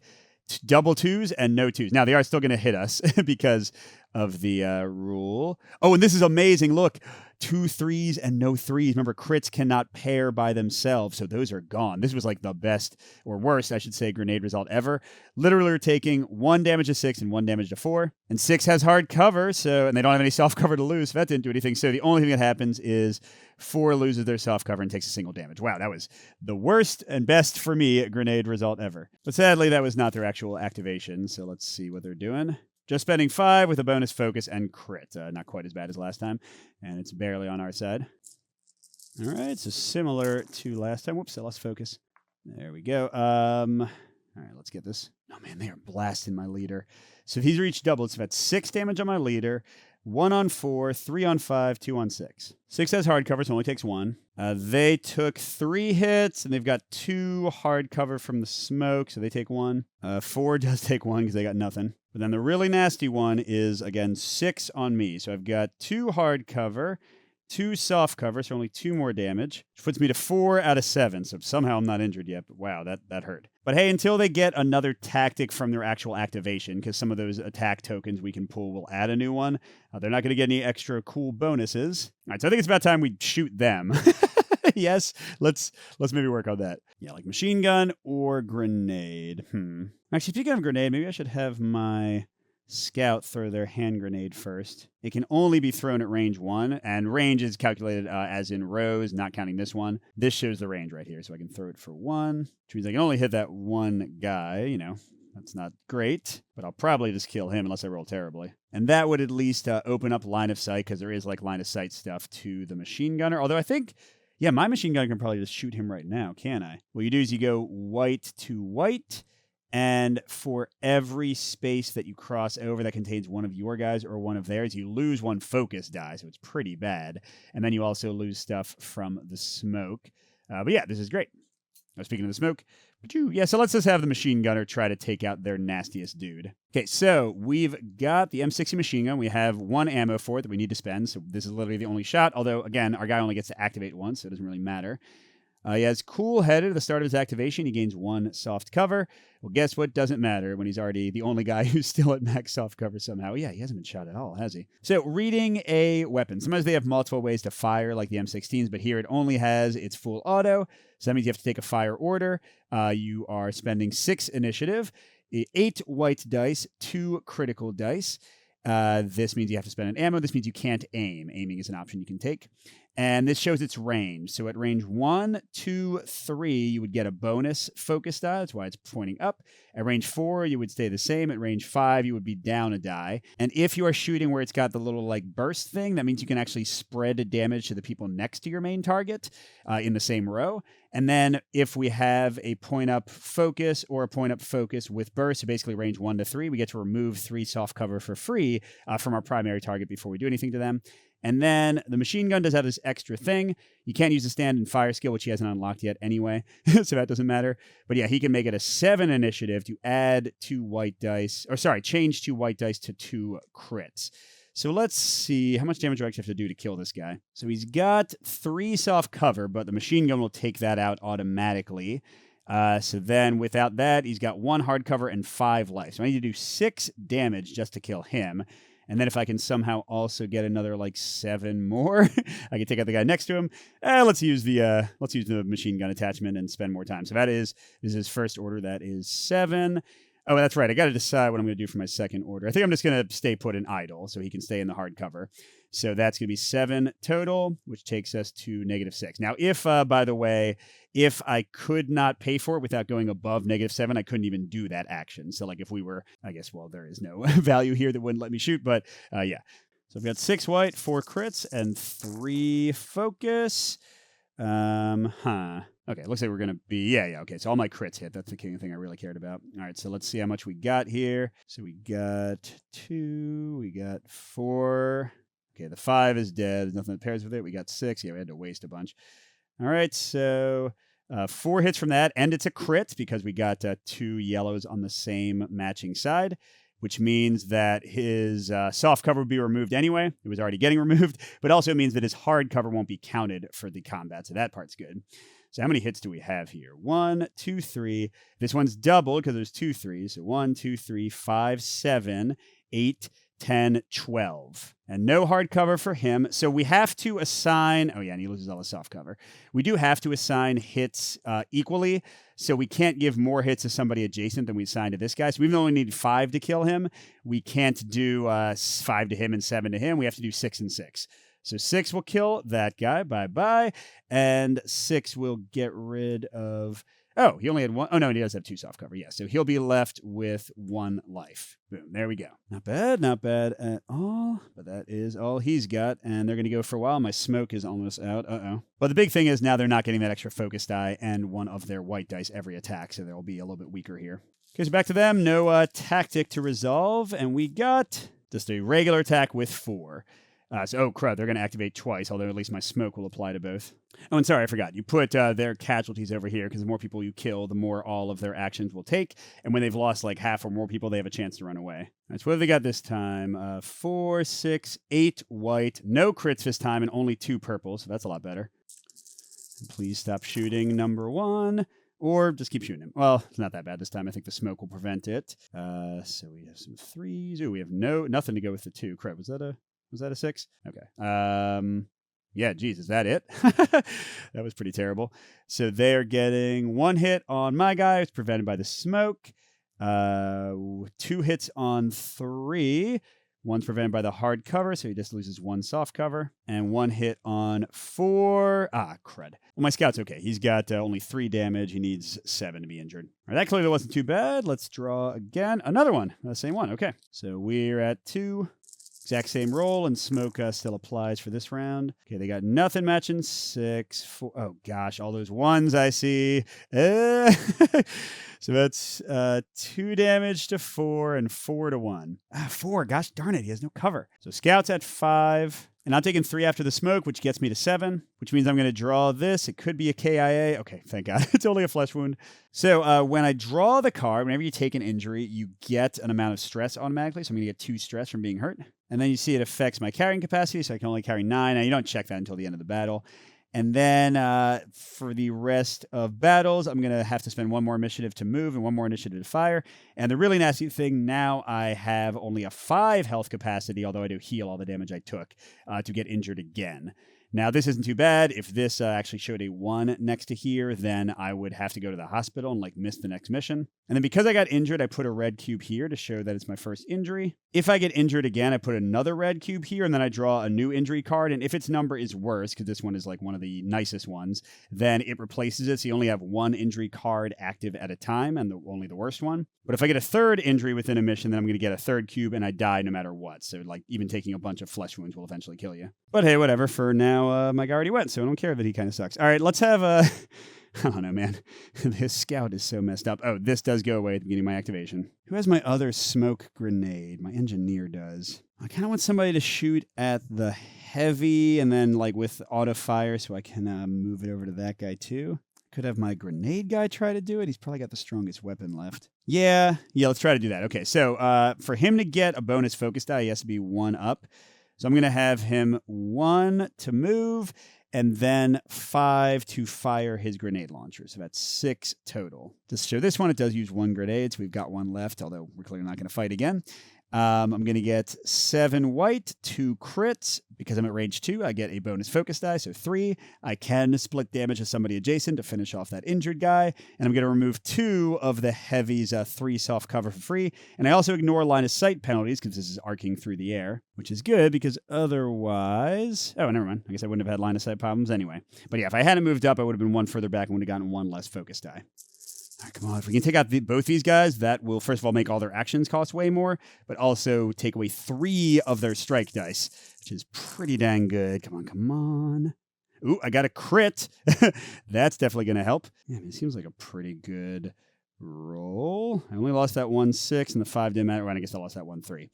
Double 2s and no 2s. Now, they are still going to hit us because of the rule. Oh, and this is amazing. Look, 2 3s and no 3s. Remember, crits cannot pair by themselves, so those are gone. This was like the best, or worst, I should say, grenade result ever. Literally, we're taking 1 damage to 6 and 1 damage to 4. And 6 has hard cover, and they don't have any soft cover to lose, so that didn't do anything. So the only thing that happens is 4 loses their soft cover and takes a single damage. Wow, that was the worst and best for me grenade result ever. But sadly, that was not their actual activation, so let's see what they're doing. Just spending 5 with a bonus focus and crit. Not quite as bad as last time, and it's barely on our side. All right, so similar to last time. Whoops, I lost focus. There we go. All right, let's get this. Oh, man, they are blasting my leader. So he's reached double. So that's 6 damage on my leader. 1 on 4, 3 on 5, 2 on 6. 6 has hard cover, so only takes 1. They took 3 hits, and they've got 2 hard cover from the smoke, so they take 1. 4 does take 1 because they got nothing. But then the really nasty one is, again, 6 on me. So I've got 2 hard cover, 2 soft cover, so only 2 more damage, which puts me to 4 out of 7. So somehow I'm not injured yet, but wow, that hurt. But hey, until they get another tactic from their actual activation, because some of those attack tokens we can pull will add a new one, they're not going to get any extra cool bonuses. All right, so I think it's about time we shoot them. Yes, let's maybe work on that. Yeah, like machine gun or grenade. Actually, speaking of grenade, maybe I should have my scout throw their hand grenade first. It can only be thrown at range 1, and range is calculated as in rows, not counting this one. This shows the range right here, so I can throw it for 1, which means I can only hit that one guy, That's not great, but I'll probably just kill him unless I roll terribly. And that would at least open up line of sight, because there is line of sight stuff to the machine gunner. Although I think, yeah, my machine gunner can probably just shoot him right now, can I? What you do is you go white to white, and for every space that you cross over that contains one of your guys or one of theirs, you lose 1 focus die, so it's pretty bad. And then you also lose stuff from the smoke. But yeah, this is great. Speaking of the smoke. Yeah, so let's just have the machine gunner try to take out their nastiest dude. Okay, so we've got the M60 machine gun. We have 1 ammo for it that we need to spend, so this is literally the only shot. Although, again, our guy only gets to activate once, so it doesn't really matter. He has cool headed at the start of his activation. He gains 1 soft cover. Well, guess what? Doesn't matter when he's already the only guy who's still at max soft cover somehow. Yeah, he hasn't been shot at all, has he? So, reading a weapon. Sometimes they have multiple ways to fire, like the M16s, but here it only has its full auto. So that means you have to take a fire order. You are spending 6 initiative, 8 white dice, 2 critical dice. This means you have to spend an ammo. This means you can't aim. Aiming is an option you can take. And this shows its range. So at range 1, 2, 3, you would get a bonus focus die. That's why it's pointing up. At range 4, you would stay the same. At range 5, you would be down a die. And if you are shooting where it's got the little like burst thing, that means you can actually spread damage to the people next to your main target in the same row. And then if we have a point up focus or a point up focus with burst, so basically range 1 to 3, we get to remove 3 soft cover for free from our primary target before we do anything to them. And then the machine gun does have this extra thing. You can't use the stand and fire skill, which he hasn't unlocked yet anyway, so that doesn't matter. But yeah, he can make it a 7 initiative to add 2 white dice, or sorry, change 2 white dice to 2 crits. So let's see, how much damage do I actually have to do to kill this guy? So he's got 3 soft cover, but the machine gun will take that out automatically. So then without that, he's got 1 hard cover and 5 life. So I need to do 6 damage just to kill him. And then if I can somehow also get another like 7 more, I can take out the guy next to him. Let's use the machine gun attachment and spend more time. So this is his first order. That is 7. Oh, that's right. I got to decide what I'm going to do for my second order. I think I'm just going to stay put in idle so he can stay in the hard cover. So that's going to be 7 total, which takes us to -6. Now, if, by the way, if I could not pay for it without going above -7, I couldn't even do that action. So, like, if we were, I guess, well, there is no value here that wouldn't let me shoot, but yeah. So I've got 6 white, 4 crits, and 3 focus. Okay, looks like we're going to be, okay, so all my crits hit. That's the thing I really cared about. All right, so let's see how much we got here. So we got 2, we got 4. Okay, the 5 is dead. There's nothing that pairs with it. We got 6. Yeah, we had to waste a bunch. All right, so 4 hits from that, and it's a crit because we got 2 yellows on the same matching side, which means that his soft cover will be removed anyway. It was already getting removed, but also means that his hard cover won't be counted for the combat, so that part's good. So how many hits do we have here? 1, 2, 3. This one's doubled because there's 2 3s. So 1, 2, 3, 5, 7, 8, 10, 12. And no hard cover for him. So we have to assign... Oh, yeah, and he loses all his soft cover. We do have to assign hits equally. So we can't give more hits to somebody adjacent than we assign to this guy. So we only need 5 to kill him. We can't do 5 to him and 7 to him. We have to do 6 and 6. So 6 will kill that guy. Bye-bye. And 6 will get rid of... Oh, he only had 1. Oh, no, he does have 2 soft cover. Yeah, so he'll be left with 1 life. Boom, there we go. Not bad at all. But that is all he's got. And they're going to go for a while. My smoke is almost out. Uh-oh. But the big thing is now they're not getting that extra focus die and 1 of their white dice every attack. So they'll be a little bit weaker here. Okay, so back to them. No tactic to resolve. And we got just a regular attack with 4. Oh, crud, they're going to activate twice, although at least my smoke will apply to both. Oh, and sorry, I forgot. You put their casualties over here, because the more people you kill, the more all of their actions will take. And when they've lost like half or more people, they have a chance to run away. All right, so what have they got this time? 4, 6, 8 white. No crits this time, and only 2 purple, so that's a lot better. And please stop shooting number 1. Or just keep shooting him. Well, it's not that bad this time. I think the smoke will prevent it. So we have some 3s. Ooh, we have nothing to go with the 2. Crap, was that a 6? Okay. Yeah, geez, is that it? That was pretty terrible. So they're getting 1 hit on my guy. It's prevented by the smoke. 2 hits on 3. 1's prevented by the hard cover, so he just loses 1 soft cover. And 1 hit on 4. Ah, crud. Well, my scout's okay. He's got only 3 damage. He needs 7 to be injured. All right, that clearly wasn't too bad. Let's draw again. Another one. The same one. Okay. So we're at 2. Exact same roll, and smoke still applies for this round. Okay, they got nothing matching 6, 4. Oh, gosh, all those ones I see. So that's 2 damage to 4 and 4 to 1. 4, gosh darn it, he has no cover. So Scout's at 5. And I'm taking 3 after the smoke, which gets me to 7, which means I'm going to draw this. It could be a KIA. Okay, thank God. It's only a flesh wound. So when I draw the card, whenever you take an injury, you get an amount of stress automatically. So I'm going to get 2 stress from being hurt. And then you see it affects my carrying capacity, so I can only carry 9. Now, you don't check that until the end of the battle. And then for the rest of battles, I'm going to have to spend 1 more initiative to move and 1 more initiative to fire. And the really nasty thing, now I have only a 5 health capacity, although I do heal all the damage I took, to get injured again. Now, this isn't too bad. If this actually showed a 1 next to here, then I would have to go to the hospital and miss the next mission. And then because I got injured, I put a red cube here to show that it's my first injury. If I get injured again, I put another red cube here, and then I draw a new injury card. And if its number is worse, because this one is one of the nicest ones, then it replaces it. So you only have 1 injury card active at a time, and only the worst one. But if I get a 3rd injury within a mission, then I'm going to get a 3rd cube, and I die no matter what. So even taking a bunch of flesh wounds will eventually kill you. But hey, whatever. For now, my guy already went, so I don't care that he kind of sucks. All right, let's have a... I don't know, man. This scout is so messed up. Oh, this does go away at the beginning of my activation. Who has my other smoke grenade? My engineer does. I kind of want somebody to shoot at the heavy and then with auto fire so I can move it over to that guy too. Could have my grenade guy try to do it. He's probably got the strongest weapon left. Yeah, let's try to do that. Okay, so for him to get a bonus focus die, he has to be 1 up. So I'm going to have him 1 to move, and then 5 to fire his grenade launcher. So that's 6 total. To show this one, it does use 1 grenade, so we've got 1 left, although we're clearly not going to fight again. I'm going to get 7 white, 2 crits. Because I'm at range 2, I get a bonus focus die, so 3. I can split damage to somebody adjacent to finish off that injured guy. And I'm going to remove 2 of the heavy's 3 soft cover for free. And I also ignore line of sight penalties because this is arcing through the air, which is good because otherwise... Oh, never mind. I guess I wouldn't have had line of sight problems anyway. But yeah, if I hadn't moved up, I would have been 1 further back and would have gotten 1 less focus die. All right, come on. If we can take out both these guys, that will, first of all, make all their actions cost way more, but also take away 3 of their strike dice, which is pretty dang good. Come on, come on. Ooh, I got a crit. That's definitely going to help. Man, it seems like a pretty good roll. I only lost that 1, 6, and the 5 didn't matter. Well, I guess I lost that 1, 3.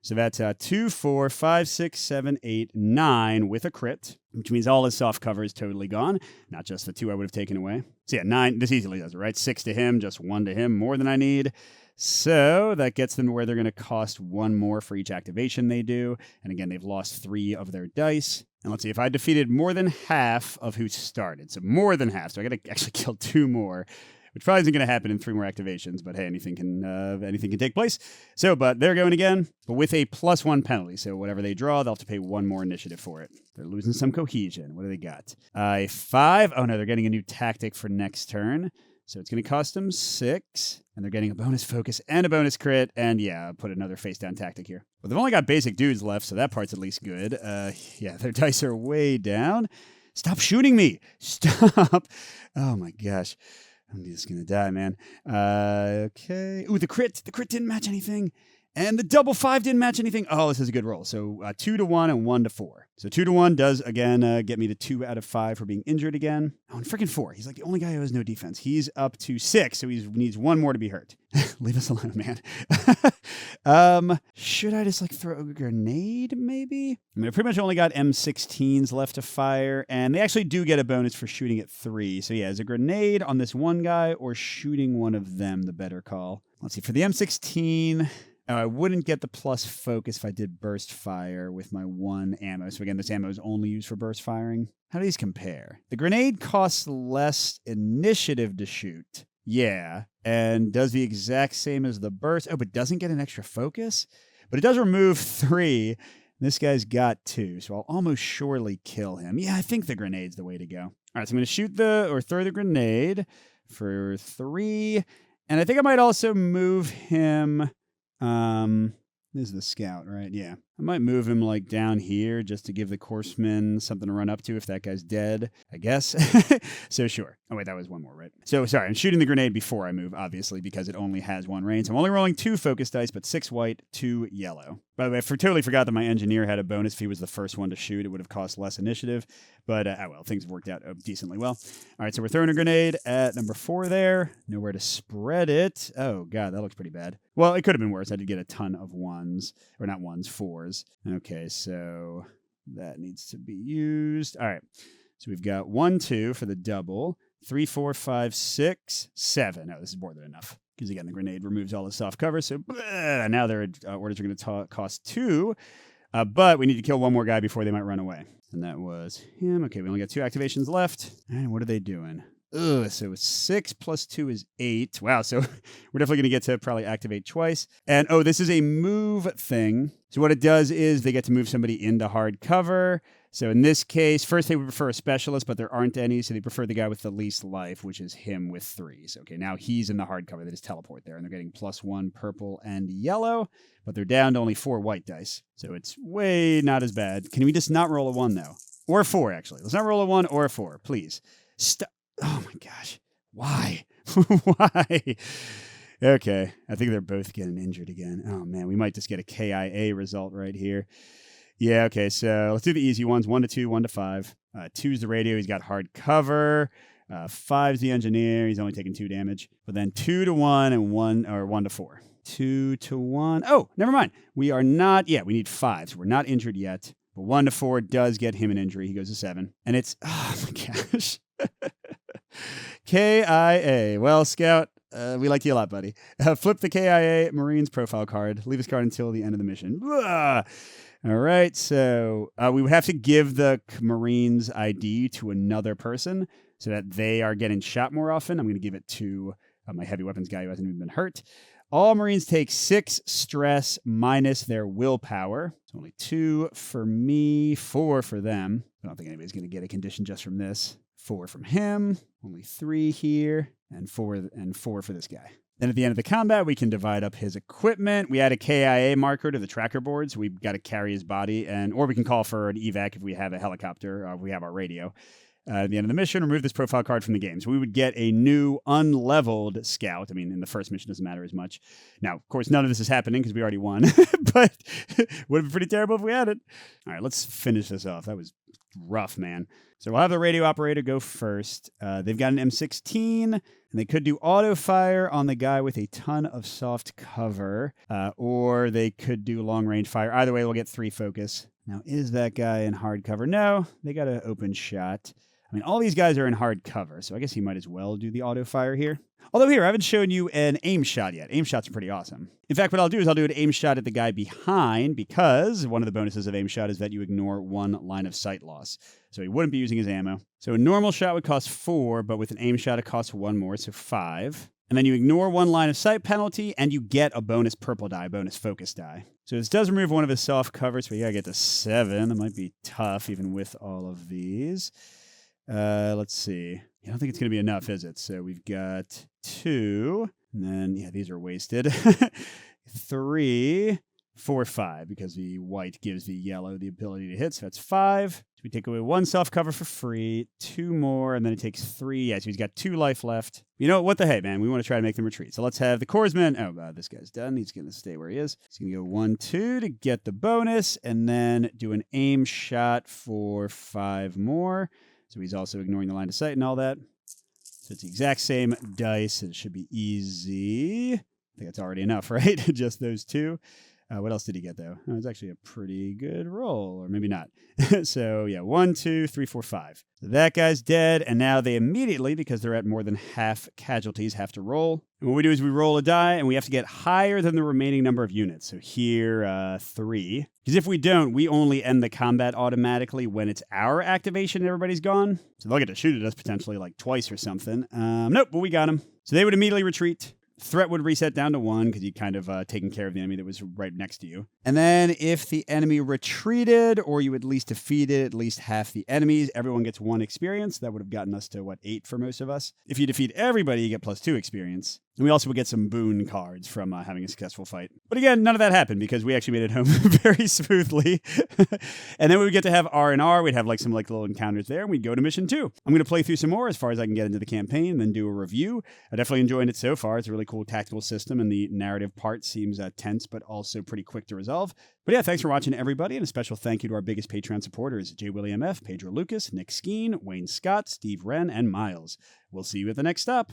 So that's 2, 4, 5, 6, 7, 8, 9 with a crit, which means all his soft cover is totally gone, not just the 2 I would have taken away. So yeah, 9, this easily does it, right? 6 to him, just 1 to him, more than I need. So that gets them to where they're going to cost 1 more for each activation they do. And again, they've lost 3 of their dice. And let's see, if I defeated more than half of who started, so more than half, so I got to actually kill 2 more, which probably isn't going to happen in 3 more activations, but hey, anything can take place. So, but they're going again, but with a +1 penalty. So whatever they draw, they'll have to pay 1 more initiative for it. They're losing some cohesion. What do they got? 5. Oh no, they're getting a new tactic for next turn. So it's going to cost them 6, and they're getting a bonus focus and a bonus crit, and yeah, put another face-down tactic here. But they've only got basic dudes left, so that part's at least good. Yeah, their dice are way down. Stop shooting me! Stop! Oh my gosh. I'm just going to die, man. Okay. Ooh, the crit. The crit didn't match anything. And the double 5 didn't match anything. Oh, this is a good roll. So 2 to 1 and 1 to 4. So 2 to 1 does, again, get me to 2 out of 5 for being injured again. Oh, and freaking 4. He's like the only guy who has no defense. He's up to 6, so he needs 1 more to be hurt. Leave us alone, man. Should I just throw a grenade, maybe? I mean, I pretty much only got M16s left to fire, and they actually do get a bonus for shooting at 3. So yeah, is a grenade on this one guy or shooting one of them the better call? Let's see, for the M16... Oh, I wouldn't get the plus focus if I did burst fire with my 1 ammo. So again, this ammo is only used for burst firing. How do these compare? The grenade costs less initiative to shoot. Yeah, and does the exact same as the burst. Oh, but doesn't get an extra focus? But it does remove 3. This guy's got 2, so I'll almost surely kill him. Yeah, I think the grenade's the way to go. All right, so I'm going to shoot throw the grenade for 3. And I think I might also move him... this is the scout, right? Yeah. I might move him like down here just to give the Courseman something to run up to if that guy's dead, I guess. So sure. Oh wait, that was one more, right? So sorry, I'm shooting the grenade before I move, obviously, because it only has one range. I'm only rolling 2 focus dice, but 6 white, 2 yellow. By the way, I totally forgot that my engineer had a bonus. If he was the first one to shoot, it would have cost less initiative. But, well, things have worked out decently well. All right, so we're throwing a grenade at number 4 there. Nowhere to spread it. Oh, God, that looks pretty bad. Well, it could have been worse. I did get a ton of 1s. Or not 1s, 4s. Okay, so that needs to be used. All right, so we've got 1, 2 for the double. 3, 4, 5, 6, 7. Oh, this is more than enough. Because again, the grenade removes all the soft cover. So now their orders are going to cost 2. But we need to kill one more guy before they might run away. And that was him. Okay, we only got 2 activations left. And what are they doing? So 6 plus 2 is 8. Wow, so we're definitely going to get to probably activate twice. And, this is a move thing. So what it does is they get to move somebody into hard cover. So in this case, first they would prefer a specialist, but there aren't any, so they prefer the guy with the least life, which is him with 3. So, okay, now he's in the hard cover. They just teleport there, and they're getting +1 purple and yellow, but they're down to only 4 white dice. So it's way not as bad. Can we just not roll a 1, though? Or a 4, actually. Let's not roll a 1 or a 4, please. Oh, my gosh. Why? Why? Okay, I think they're both getting injured again. Oh, man, we might just get a KIA result right here. Yeah, okay, so let's do the easy ones. 1 to 2, 1 to 5. 2's the radio. He's got hard cover. 5's the engineer. He's only taking 2 damage. But then 2 to 1 and 1 to 4. 2 to 1. Oh, never mind. We are not yet. We need 5, so we're not injured yet. But 1 to 4 does get him an injury. He goes to 7. And it's, oh my gosh. KIA. Well, Scout, we like you a lot, buddy. Flip the KIA Marines profile card. Leave this card until the end of the mission. Blah! All right, so we would have to give the Marines ID to another person so that they are getting shot more often. I'm going to give it to my heavy weapons guy who hasn't even been hurt. All Marines take 6 stress minus their willpower. It's only 2 for me, 4 for them. I don't think anybody's going to get a condition just from this. 4 from him, only 3 here, and 4 for this guy. Then at the end of the combat, we can divide up his equipment. We add a KIA marker to the tracker board, so we've got to carry his body, or we can call for an evac if we have a helicopter, or if we have our radio. At the end of the mission, remove this profile card from the game. So we would get a new unleveled scout. I mean, in the first mission, it doesn't matter as much. Now, of course, none of this is happening because we already won, but would have been pretty terrible if we had it. All right, let's finish this off. That was rough, man. So we'll have the radio operator go first. They've got an M16, and they could do auto fire on the guy with a ton of soft cover, or they could do long range fire. Either way, we'll get 3 focus. Now, is that guy in hard cover? No, they got an open shot. I mean, all these guys are in hard cover, so I guess he might as well do the auto fire here. Although here, I haven't shown you an aim shot yet. Aim shots are pretty awesome. In fact, what I'll do is I'll do an aim shot at the guy behind, because one of the bonuses of aim shot is that you ignore 1 line of sight loss. So he wouldn't be using his ammo. So a normal shot would cost 4, but with an aim shot it costs 1 more, so 5. And then you ignore 1 line of sight penalty, and you get a bonus purple die, bonus focus die. So this does remove 1 of his soft covers, so we gotta get to 7. That might be tough, even with all of these. Let's see. I don't think it's going to be enough, is it? So we've got 2, and then, yeah, these are wasted. 3, 4, 5, because the white gives the yellow the ability to hit, so that's 5. So we take away 1 soft cover for free, 2 more, and then it takes 3. Yeah, so he's got 2 life left. You know, what the hey, man? We want to try to make them retreat. So let's have the Corsman. Oh, this guy's done. He's going to stay where he is. He's going to go 1, 2 to get the bonus, and then do an aim shot for 5 more. So he's also ignoring the line of sight and all that. So it's the exact same dice. It should be easy. I think that's already enough, right? Just those 2. What else did he get, though? Oh, it's actually a pretty good roll, or maybe not. So, yeah, 1, 2, 3, 4, 5. So that guy's dead, and now they immediately, because they're at more than half casualties, have to roll. And what we do is we roll a die, and we have to get higher than the remaining number of units. So here, 3. Because if we don't, we only end the combat automatically when it's our activation and everybody's gone. So they'll get to shoot at us potentially like twice or something. Nope, but we got them. So they would immediately retreat. Threat would reset down to 1 because you'd kind of taken care of the enemy that was right next to you. And then if the enemy retreated, or you at least defeated at least half the enemies, everyone gets 1 experience. That would have gotten us to, 8 for most of us. If you defeat everybody, you get +2 experience. And we also would get some boon cards from having a successful fight. But again, none of that happened because we actually made it home very smoothly. And then we would get to have R&R. We'd have some little encounters there, and we'd go to mission 2. I'm going to play through some more as far as I can get into the campaign and then do a review. I definitely enjoyed it so far. It's a really cool tactical system, and the narrative part seems tense but also pretty quick to resolve. But yeah, thanks for watching, everybody, and a special thank you to our biggest Patreon supporters, J. William F., Pedro Lucas, Nick Skeen, Wayne Scott, Steve Wren, and Miles. We'll see you at the next stop.